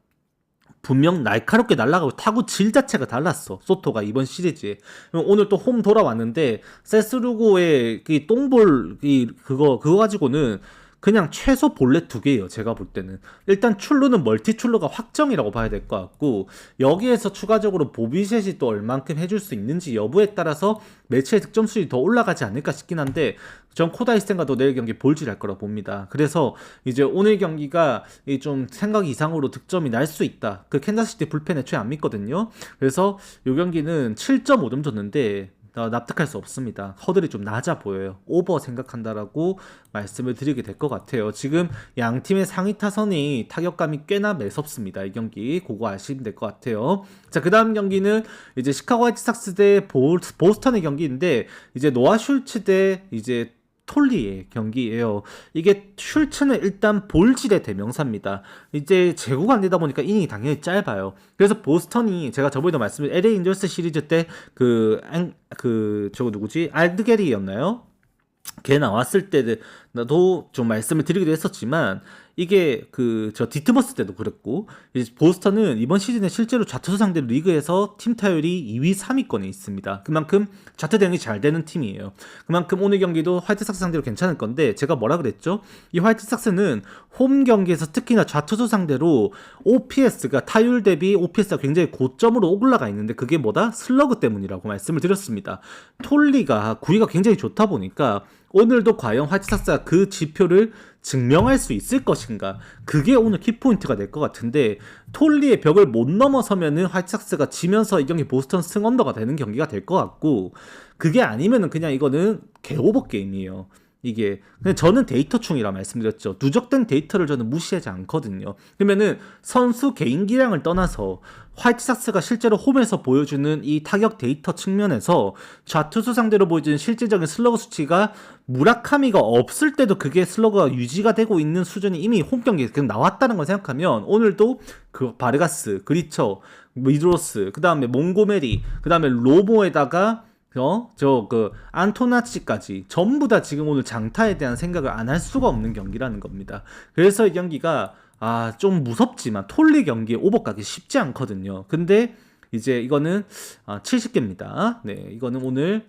분명 날카롭게 날아가고 타구 질 자체가 달랐어. 소토가 이번 시리즈에. 오늘 또 홈 돌아왔는데 세스루고의 그 똥볼 그거 가지고는 그냥 최소 볼넷 2개예요. 제가 볼 때는. 일단 출루는 멀티 출루가 확정이라고 봐야 될 것 같고, 여기에서 추가적으로 보비셋이 또 얼만큼 해줄 수 있는지 여부에 따라서 매치의 득점 수율이 더 올라가지 않을까 싶긴 한데, 전 코다이 센가도 내일 경기 볼질할 거라 봅니다. 그래서 이제 오늘 경기가 좀 생각 이상으로 득점이 날 수 있다. 그 캔자스시티 불펜 애초에 안 믿거든요. 그래서 이 경기는 7.5점 줬는데 납득할 수 없습니다. 허들이 좀 낮아 보여요. 오버 생각한다라고 말씀을 드리게 될 것 같아요. 지금 양 팀의 상위 타선이 타격감이 꽤나 매섭습니다. 이 경기 그거 아시면 될 것 같아요. 자, 그 다음 경기는 이제 시카고 화이트삭스 대 보스턴의 경기인데, 이제 노아 슐츠 대 이제 톨리의 경기예요. 이게 슐츠는 일단 볼질의 대명사입니다. 이제 제구가 안 되다 보니까 이닝이 당연히 짧아요. 그래서 보스턴이 제가 저번에도 말씀드린 LA 인저스 시리즈 때 저거 누구지? 알드게리였나요? 걔 나왔을 때도 좀 말씀을 드리기도 했었지만, 이게 저 디트머스 때도 그랬고, 이제 보스턴은 이번 시즌에 실제로 좌투수 상대로 리그에서 팀 타율이 2위 3위권에 있습니다. 그만큼 좌투 대응이 잘 되는 팀이에요. 그만큼 오늘 경기도 화이트삭스 상대로 괜찮을 건데, 제가 뭐라 그랬죠? 이 화이트삭스는 홈 경기에서 특히나 좌투수 상대로 OPS가 타율 대비 OPS가 굉장히 고점으로 올라가 있는데, 그게 뭐다? 슬러그 때문이라고 말씀을 드렸습니다. 톨리가 구위가 굉장히 좋다 보니까 오늘도 과연 화이트삭스가 그 지표를 증명할 수 있을 것인가, 그게 오늘 키포인트가 될 것 같은데, 톨리의 벽을 못 넘어서면은 화이트삭스가 지면서 이 경기 보스턴 승언더가 되는 경기가 될 것 같고, 그게 아니면은 그냥 이거는 개오버 게임이에요. 이게 근데 저는 데이터충이라 말씀드렸죠. 누적된 데이터를 저는 무시하지 않거든요. 그러면은 선수 개인기량을 떠나서 화이트삭스가 실제로 홈에서 보여주는 이 타격 데이터 측면에서 좌투수 상대로 보여주는 실질적인 슬러그 수치가 무라카미가 없을 때도 그게 슬러그가 유지가 되고 있는 수준이 이미 홈 경기에 나왔다는 걸 생각하면, 오늘도 그 바르가스, 그리처, 미드로스, 그 다음에 몽고메리, 그 다음에 로모에다가 안토나치까지 전부 다 지금 오늘 장타에 대한 생각을 안 할 수가 없는 경기라는 겁니다. 그래서 이 경기가 좀 무섭지만 톨리 경기에 오버 가기 쉽지 않거든요. 근데 이제 이거는 70개입니다. 네, 이거는 오늘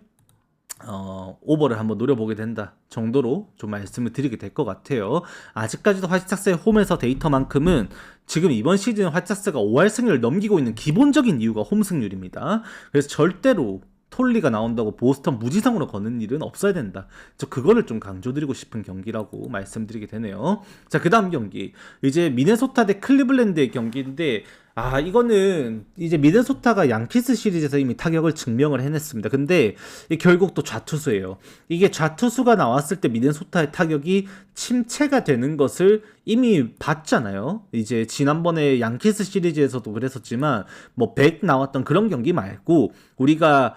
오버를 한번 노려보게 된다 정도로 좀 말씀을 드리게 될 것 같아요. 아직까지도 화이트삭스의 홈에서 데이터만큼은 지금 이번 시즌 화이트삭스가 5할 승률을 넘기고 있는 기본적인 이유가 홈 승률입니다. 그래서 절대로 톨리가 나온다고 보스턴 무지성으로 거는 일은 없어야 된다. 저 그거를 좀 강조드리고 싶은 경기라고 말씀드리게 되네요. 자, 그 다음 경기 이제 미네소타 대 클리블랜드의 경기인데, 이거는 이제 미네소타가 양키스 시리즈에서 이미 타격을 증명을 해냈습니다. 근데 결국 또 좌투수예요. 이게 좌투수가 나왔을 때 미네소타의 타격이 침체가 되는 것을 이미 봤잖아요. 이제 지난번에 양키스 시리즈에서도 그랬었지만, 뭐 100 나왔던 그런 경기 말고, 우리가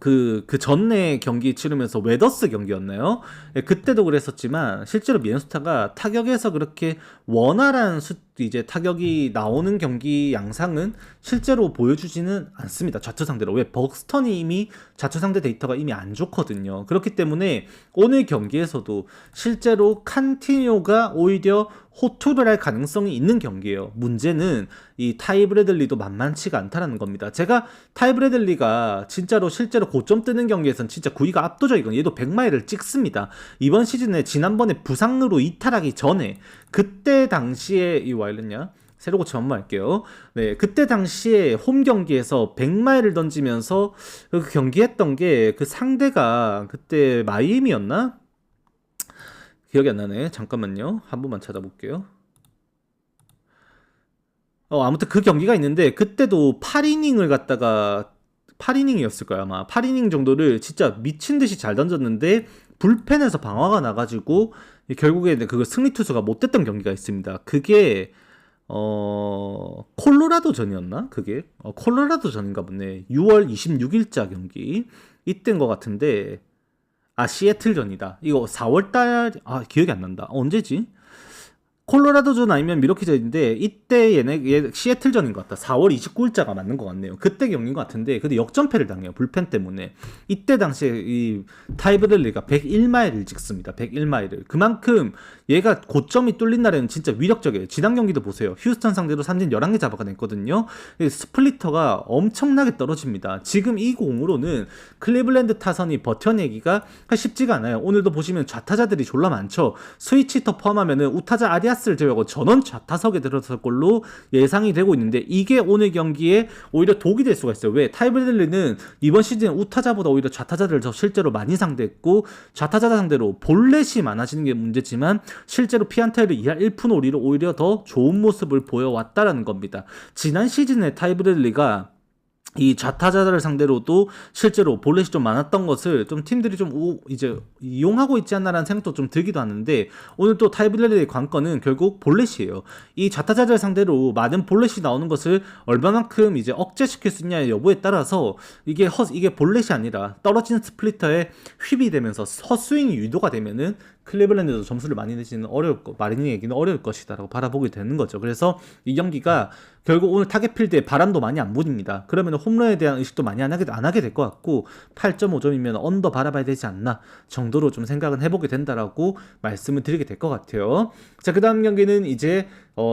그 전에 경기 치르면서 웨더스 경기였나요? 그때도 그랬었지만, 실제로 미네소타가 타격에서 그렇게 원활한 이제 타격이 나오는 경기 양상은 실제로 보여주지는 않습니다. 좌투 상대로. 왜? 버스턴이 이미 좌투 상대 데이터가 이미 안 좋거든요. 그렇기 때문에 오늘 경기에서도 실제로 칸티뇨가 오히려 호투를 할 가능성이 있는 경기예요. 문제는 이 타이 브래들리도 만만치가 않다는 겁니다. 제가 타이 브래들리가 진짜로 실제로 고점 뜨는 경기에서는 진짜 구위가 압도적이거든요. 얘도 100마일을 찍습니다. 이번 시즌에 지난번에 부상으로 이탈하기 전에, 그때 당시에 이 와일드냐? 새로 고쳐 한번할게요. 네, 그때 당시에 홈 경기에서 100마일을 던지면서 그 경기했던 게, 그 상대가 그때 마이애미였나? 기억이 안 나네. 잠깐만요. 한 번만 찾아볼게요. 아무튼 그 경기가 있는데 그때도 8이닝을 갖다가 8이닝이었을 거야 아마. 8이닝 정도를 진짜 미친 듯이 잘 던졌는데 불펜에서 방화가 나가지고 결국에 그 승리 투수가 못 됐던 경기가 있습니다. 그게 콜로라도전이었나? 그게 콜로라도전인가 보네. 6월 26일자 경기 이때인 것 같은데 시애틀전이다. 이거 4월달 기억이 안 난다. 언제지? 콜로라도전 아니면 미러키전인데 이때 얘 시애틀전인 것 같다. 4월 29일자가 맞는 것 같네요. 그때 경기인 것 같은데 근데 역전패를 당해요. 불펜 때문에. 이때 당시에 이 타이브렐리가 101마일을 찍습니다. 101마일을. 그만큼 얘가 고점이 뚫린 날에는 진짜 위력적이에요. 지난 경기도 보세요. 휴스턴 상대로 삼진 11개 잡아냈거든요. 스플리터가 엄청나게 떨어집니다. 지금 이 공으로는 클리블랜드 타선이 버텨내기가 쉽지가 않아요. 오늘도 보시면 좌타자들이 졸라 많죠. 스위치터 포함하면은 우타자 아리아스를 제외하고 전원 좌타석에 들어설 걸로 예상이 되고 있는데 이게 오늘 경기에 오히려 독이 될 수가 있어요. 왜? 타이브렐리는 이번 시즌 우타자보다 오히려 좌타자들을 더 실제로 많이 상대했고 좌타자 상대로 볼넷이 많아지는 게 문제지만 실제로 피안타율을 이하 1푼5리로 오히려 더 좋은 모습을 보여왔다라는 겁니다. 지난 시즌에 타이브렐리가 이 좌타자들을 상대로도 실제로 볼넷이 좀 많았던 것을 좀 팀들이 좀 이제 이용하고 있지 않나라는 생각도 좀 들기도 하는데 오늘 또 타이브렐리의 관건은 결국 볼넷이에요. 이 좌타자들 상대로 많은 볼넷이 나오는 것을 얼마만큼 이제 억제시킬 수 있냐의 여부에 따라서 이게 볼넷이 아니라 떨어지는 스플리터에 휩이 되면서 헛스윙이 유도가 되면은 클리블랜드도 점수를 많이 내지는 마리닝에게는 어려울 것이다라고 바라보게 되는 거죠. 그래서 이 경기가 결국 오늘 타겟필드에 바람도 많이 안 부립니다. 그러면 홈런에 대한 의식도 많이 안 하게 될 것 같고 8.5점이면 언더 바라봐야 되지 않나 정도로 좀 생각은 해보게 된다라고 말씀을 드리게 될 것 같아요. 자, 그 다음 경기는 이제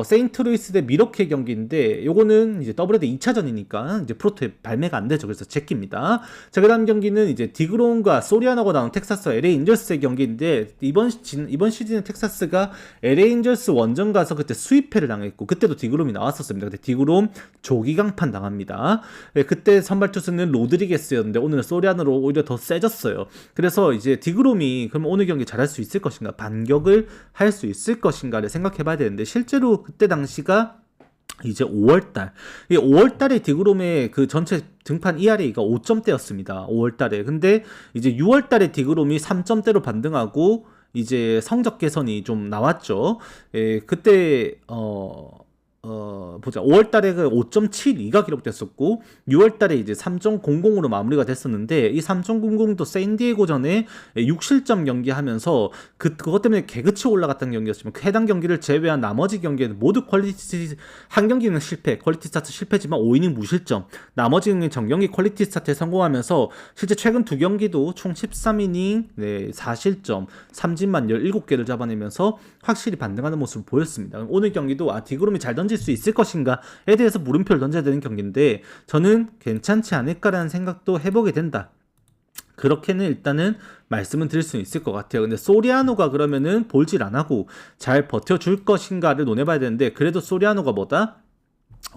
세인트루이스 대 미러키의 경기인데 요거는 이제 더블헤드 2차전이니까 이제 프로토에 발매가 안 되죠. 그래서 제끼입니다. 자, 그 다음 경기는 이제 디그롬과 소리아노가 나온 텍사스 LA 인저스의 경기인데 이번 시즌에 텍사스가 LA 인저스 원정 가서 그때 수입패를 당했고 그때도 디그롬이 나왔었습니다. 근데 디그롬 조기강판 당합니다. 네, 그때 선발 투수는 로드리게스였는데 오늘은 소리아노로 오히려 더 세졌어요. 그래서 이제 디그롬이 그럼 오늘 경기 잘할 수 있을 것인가 반격을 할 수 있을 것인가를 생각해 봐야 되는데 실제로 그때 당시가 이제 5월달. 이 5월달에 디그롬의 그 전체 등판 ERA가 5점대였습니다. 5월달에. 근데 이제 6월달에 디그롬이 3점대로 반등하고 이제 성적 개선이 좀 나왔죠. 그때 보자. 5월달에 그 5.72가 기록됐었고 6월달에 이제 3.00으로 마무리가 됐었는데 이 3.00도 샌디에고전에 6실점 경기하면서 그것 때문에 개그치 올라갔던 경기였지만 그 해당 경기를 제외한 나머지 경기에는 모두 한 경기는 퀄리티 스타트 실패지만 5이닝 무실점, 나머지 경기는 정경기 퀄리티 스타트에 성공하면서 실제 최근 두 경기도 총 13이닝 4실점, 삼진만 17개를 잡아내면서 확실히 반등하는 모습을 보였습니다. 오늘 경기도 디그롬이 잘 던질 수 있을 것인가에 대해서 물음표를 던져야 되는 경기인데 저는 괜찮지 않을까라는 생각도 해보게 된다. 그렇게는 일단은 말씀은 드릴 수 있을 것 같아요. 근데 소리아노가 그러면은 볼질 안 하고 잘 버텨줄 것인가를 논해봐야 되는데 그래도 소리아노가 뭐다?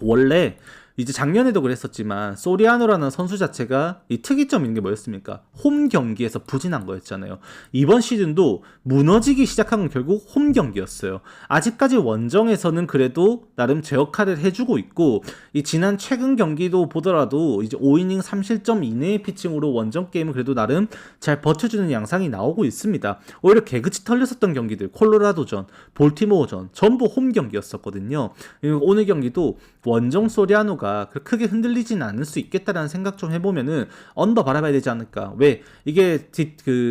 원래 이제 작년에도 그랬었지만 소리아노라는 선수 자체가 이 특이점 있는 게 뭐였습니까? 홈 경기에서 부진한 거였잖아요. 이번 시즌도 무너지기 시작한 건 결국 홈 경기였어요. 아직까지 원정에서는 그래도 나름 제 역할을 해주고 있고 이 지난 최근 경기도 보더라도 이제 5이닝 3실점 이내의 피칭으로 원정 게임은 그래도 나름 잘 버텨주는 양상이 나오고 있습니다. 오히려 개그치 털렸었던 경기들 콜로라도전, 볼티모어전 전부 홈 경기였었거든요. 오늘 경기도 원정 소리아노가 크게 흔들리진 않을 수 있겠다라는 생각 좀 해보면은 언더 바라봐야 되지 않을까. 왜? 이게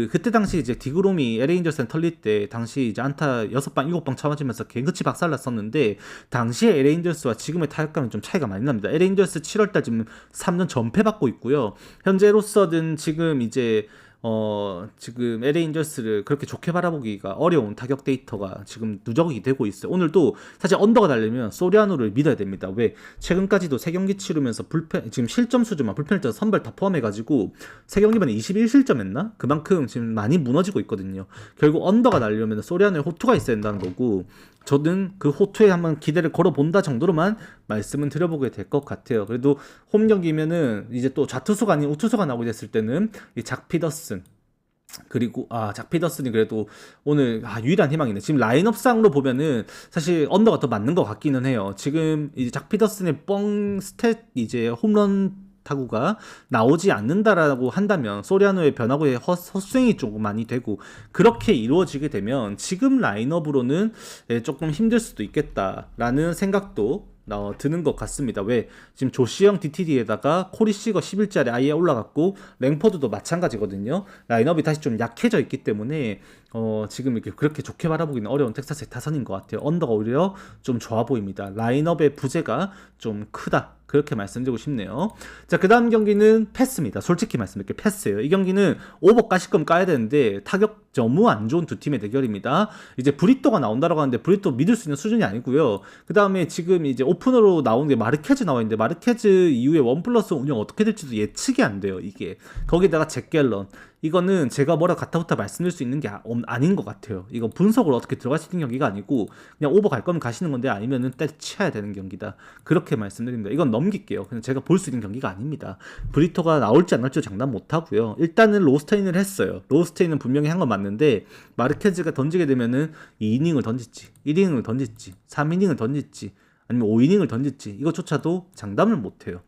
그때 당시 이제 디그롬이 LA 인저스에 털릴 때 당시 이제 안타 6방 7방 쳐맞으면서 개그치 박살났었는데 당시에 LA 인저스와 지금의 타격감이 좀 차이가 많이 납니다. LA 인저스 7월달 지금 3전 전패 받고 있고요. 현재로서는 지금 이제 지금 LA 인저스를 그렇게 좋게 바라보기가 어려운 타격 데이터가 지금 누적이 되고 있어요. 오늘도 사실 언더가 달리면 소리아노를 믿어야 됩니다. 왜? 최근까지도 3경기 치르면서 지금 실점 수준만 불펜을 떠서 선발 다 포함해가지고 3경기만에 21실점 했나? 그만큼 지금 많이 무너지고 있거든요. 결국 언더가 달리려면 소리아노에 호투가 있어야 된다는 거고 저는 그 호투에 한번 기대를 걸어본다 정도로만 말씀은 드려보게 될 것 같아요. 그래도 홈 경기면은 이제 또 좌투수가 아닌 우투수가 나오게 됐을 때는 이 작 피더슨 그리고 작 피더슨이 그래도 오늘 유일한 희망이네. 지금 라인업상으로 보면은 사실 언더가 더 맞는 것 같기는 해요. 지금 이제 작 피더슨의 뻥 스탯 이제 홈런 타구가 나오지 않는다라고 한다면 소리아노의 변화구의 헛스윙이 조금 많이 되고 그렇게 이루어지게 되면 지금 라인업으로는 조금 힘들 수도 있겠다라는 생각도 드는 것 같습니다. 왜? 지금 조시영 DTD에다가 코리 시거 11짜리 아예 올라갔고 랭포드도 마찬가지거든요. 라인업이 다시 좀 약해져 있기 때문에 지금 이렇게 그렇게 좋게 바라보기는 어려운 텍사스의 타선인 것 같아요. 언더가 오히려 좀 좋아 보입니다. 라인업의 부재가 좀 크다. 그렇게 말씀드리고 싶네요. 자, 그 다음 경기는 패스입니다. 솔직히 말씀드릴게요. 패스예요. 이 경기는 오버 까실 거면 까야 되는데 타격 너무 안 좋은 두 팀의 대결입니다. 이제 브리또가 나온다라고 하는데 브리또 믿을 수 있는 수준이 아니고요. 그 다음에 지금 이제 오프너로 나오는 게 마르케즈 나와 있는데 마르케즈 이후에 원 플러스 운영 어떻게 될지도 예측이 안 돼요. 이게 거기다가 잭 갤런 이거는 제가 뭐라 가타부타 말씀드릴 수 있는 게 아닌 것 같아요. 이거 분석으로 어떻게 들어갈 수 있는 경기가 아니고 그냥 오버 갈 거면 가시는 건데 아니면은 때려쳐야 되는 경기다. 그렇게 말씀드립니다. 이건 넘길게요. 그냥 제가 볼 수 있는 경기가 아닙니다. 브리토가 나올지 안 나올지 장담 못 하고요. 일단은 로스테인을 했어요. 로스테인은 분명히 한 건 맞는데 마르케즈가 던지게 되면은 2이닝을 던질지 1이닝을 던질지 3이닝을 던질지 아니면 5이닝을 던질지 이것조차도 장담을 못 해요.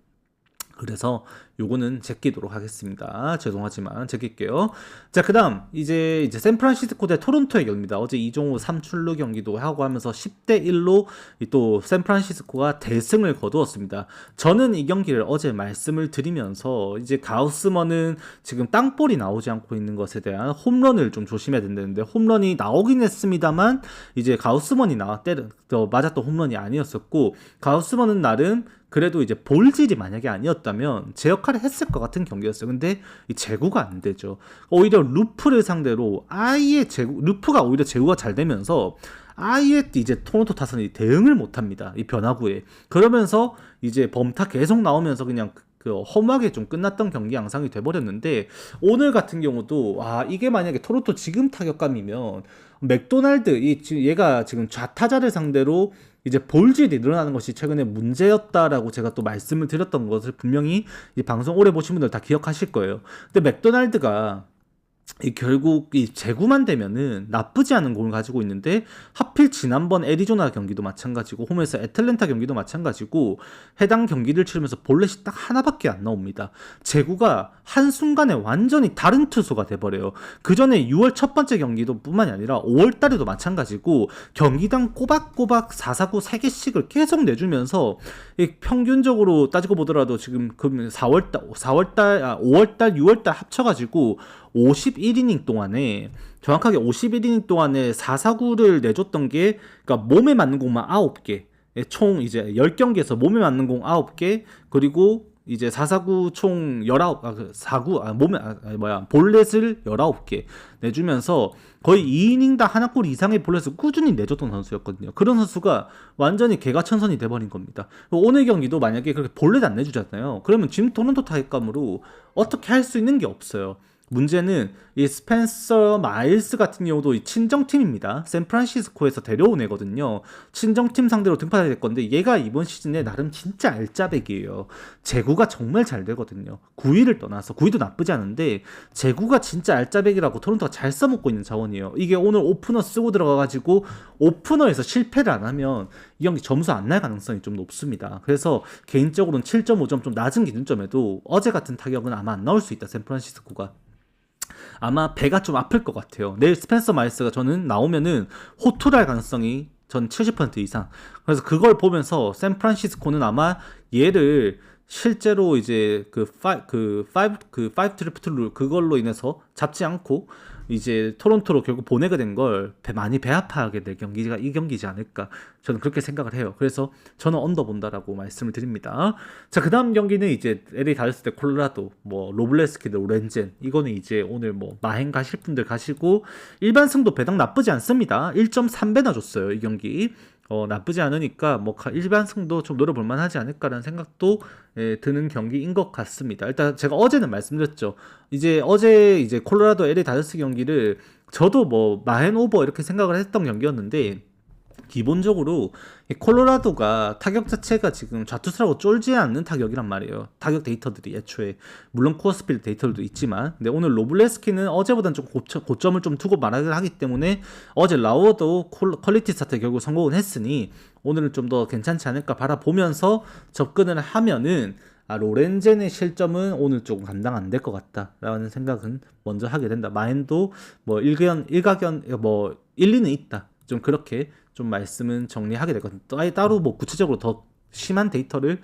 그래서 요거는 제끼도록 하겠습니다. 죄송하지만 제낄게요. 자, 그 다음 이제 샌프란시스코 대 토론토의 경기입니다. 어제 이종우 3출루 경기도 하고 하면서 10대 1로 또 샌프란시스코가 대승을 거두었습니다. 저는 이 경기를 어제 말씀을 드리면서 이제 가우스먼은 지금 땅볼이 나오지 않고 있는 것에 대한 홈런을 좀 조심해야 된다는데 홈런이 나오긴 했습니다만 이제 가우스먼이 맞았던 홈런이 아니었었고 가우스먼은 나름 그래도 이제 볼질이 만약에 아니었다면 제 역할을 했을 것 같은 경기였어요. 근데 이 제구가 안 되죠. 오히려 루프를 상대로 루프가 오히려 제구가 잘 되면서 아예 이제 토론토 타선이 대응을 못 합니다. 이 변화구에. 그러면서 이제 범타 계속 나오면서 그냥 허무하게 좀 끝났던 경기 양상이 돼버렸는데 오늘 같은 경우도 이게 만약에 토론토 지금 타격감이면 맥도날드 얘가 지금 좌타자를 상대로 이제 볼질이 늘어나는 것이 최근에 문제였다라고 제가 또 말씀을 드렸던 것을 분명히 이 방송 오래 보신 분들 다 기억하실 거예요. 근데 맥도날드가 결국 이 제구만 되면은 나쁘지 않은 공을 가지고 있는데 하필 지난번 애리조나 경기도 마찬가지고 홈에서 애틀랜타 경기도 마찬가지고 해당 경기를 치르면서 볼넷이 딱 하나밖에 안 나옵니다. 제구가 한순간에 완전히 다른 투수가 돼버려요. 그 전에 6월 첫 번째 경기도 뿐만이 아니라 5월 달에도 마찬가지고 경기당 꼬박꼬박 4사구 3개씩을 계속 내주면서 평균적으로 따지고 보더라도 지금 5월달, 6월달 합쳐가지고 51이닝 동안에 정확하게 51이닝 동안에 4사구를 내줬던 게 그러니까 몸에 맞는 공만 9개 총 이제 10경기에서 몸에 맞는 공 9개 그리고 이제 4사구 총 4구 볼넷을 19개 내주면서 거의 2이닝당 하나골 이상의 볼넷을 꾸준히 내줬던 선수였거든요. 그런 선수가 완전히 개가천선이 돼버린 겁니다. 오늘 경기도 만약에 그렇게 볼넷 안 내주잖아요. 그러면 지금 토론토 타격감으로 어떻게 할 수 있는 게 없어요. 문제는 이 스펜서 마일스 같은 경우도 이 친정팀입니다. 샌프란시스코에서 데려온 애거든요. 친정팀 상대로 등판해야 될 건데 얘가 이번 시즌에 나름 진짜 알짜배기예요. 제구가 정말 잘 되거든요. 9위를 떠나서 9위도 나쁘지 않은데 제구가 진짜 알짜배기라고 토론토가 잘 써먹고 있는 자원이에요. 이게 오늘 오프너 쓰고 들어가가지고 오프너에서 실패를 안 하면 이 경기 점수 안 날 가능성이 좀 높습니다. 그래서 개인적으로는 7.5점 좀 낮은 기준점에도 어제 같은 타격은 아마 안 나올 수 있다. 샌프란시스코가. 아마 배가 좀 아플 것 같아요. 내일 스펜서 마일스가 저는 나오면은 호투할 가능성이 전 70% 이상. 그래서 그걸 보면서 샌프란시스코는 아마 얘를 실제로 이제 그 5 드래프트 룰 그걸로 인해서 잡지 않고 이제 토론토로 결국 보내게 된 걸 많이 배 아파하게 될 경기가 이 경기지 않을까 저는 그렇게 생각을 해요. 그래서 저는 언더 본다라고 말씀을 드립니다. 자, 그 다음 경기는 이제 LA 다저스 대 콜로라도 로블레스키 대 오렌젠 이거는 이제 오늘 마행 가실 분들 가시고 일반 승도 배당 나쁘지 않습니다. 1.3배나 줬어요 이 경기. 나쁘지 않으니까 일반 승도 좀 노려볼 만하지 않을까라는 생각도 드는 경기인 것 같습니다. 일단 제가 어제는 말씀드렸죠. 어제 이제 콜로라도 LA 다저스 경기를 저도 마헨 오버 이렇게 생각을 했던 경기였는데 기본적으로 이 콜로라도가 타격 자체가 지금 좌투수라고 쫄지 않는 타격이란 말이에요. 타격 데이터들이 애초에 물론 코어스피드 데이터도 있지만, 근데 오늘 로블레스키는 어제보다는 좀 고점을 좀 두고 말하기를 하기 때문에 어제 라워도 퀄리티 스타트에 결국 성공을 했으니 오늘은 좀 더 괜찮지 않을까 바라보면서 접근을 하면은 로렌젠의 실점은 오늘 조금 감당 안 될 것 같다라는 생각은 먼저 하게 된다. 마인도 뭐 일가견 뭐 일리는 있다. 좀 그렇게 좀 말씀은 정리하게 될 것 같아요. 따로 뭐 구체적으로 더 심한 데이터를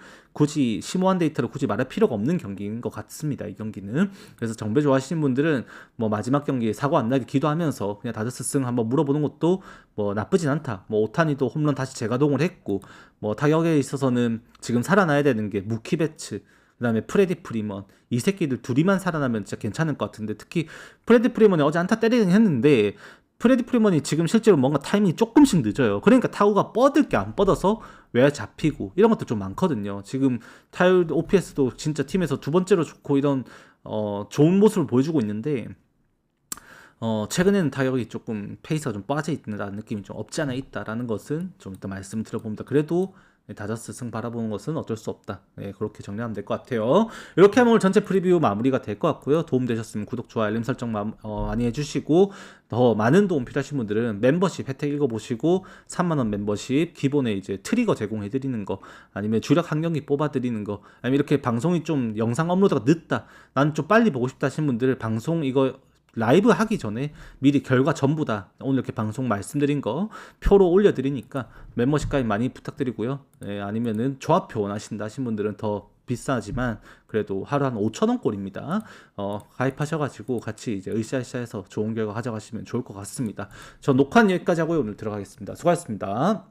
심오한 데이터를 굳이 말할 필요가 없는 경기인 것 같습니다. 이 경기는. 그래서 정배 좋아하시는 분들은 뭐 마지막 경기에 사고 안 나게 기도하면서 그냥 다저스 승 한번 물어보는 것도 뭐 나쁘진 않다. 뭐 오타니도 홈런 다시 재가동을 했고, 뭐 타격에 있어서는 지금 살아나야 되는 게 무키 베츠, 그다음에 프레디 프리먼, 이 새끼들 둘이만 살아나면 진짜 괜찮을 것 같은데, 특히 프레디 프리먼이 어제 안타 때리긴 했는데 프레디 프리먼이 지금 실제로 뭔가 타이밍이 조금씩 늦어요. 그러니까 타구가 뻗을 게 안 뻗어서 외야 잡히고 이런 것도 좀 많거든요. 지금 타율 OPS도 진짜 팀에서 두 번째로 좋고 이런 좋은 모습을 보여주고 있는데, 최근에는 타격이 조금 페이스가 좀 빠져 있다는 느낌이 좀 없지 않아 있다라는 것은 좀 이따 말씀 드려봅니다. 그래도 다저스 승 바라보는 것은 어쩔 수 없다. 네, 그렇게 정리하면 될 것 같아요. 이렇게 하면 오늘 전체 프리뷰 마무리가 될 것 같고요. 도움 되셨으면 구독, 좋아요, 알림 설정 많이 해주시고, 더 많은 도움 필요하신 분들은 멤버십 혜택 읽어보시고 3만원 멤버십 기본에 이제 트리거 제공해드리는 거, 아니면 주력 한 경기 뽑아드리는 거, 아니면 이렇게 방송이 좀 영상 업로드가 늦다, 난 좀 빨리 보고 싶다 하신 분들 방송 이거 라이브 하기 전에 미리 결과 전부 다 오늘 이렇게 방송 말씀드린 거 표로 올려드리니까 멤버십 가입 많이 부탁드리고요. 네, 아니면은 조합표 원하신다 하신 분들은 더 비싸지만 그래도 하루 한 5,000원 꼴입니다. 가입하셔가지고 같이 이제 으쌰으쌰해서 좋은 결과 가져가시면 좋을 것 같습니다. 저 녹화는 여기까지 하고요. 오늘 들어가겠습니다. 수고하셨습니다.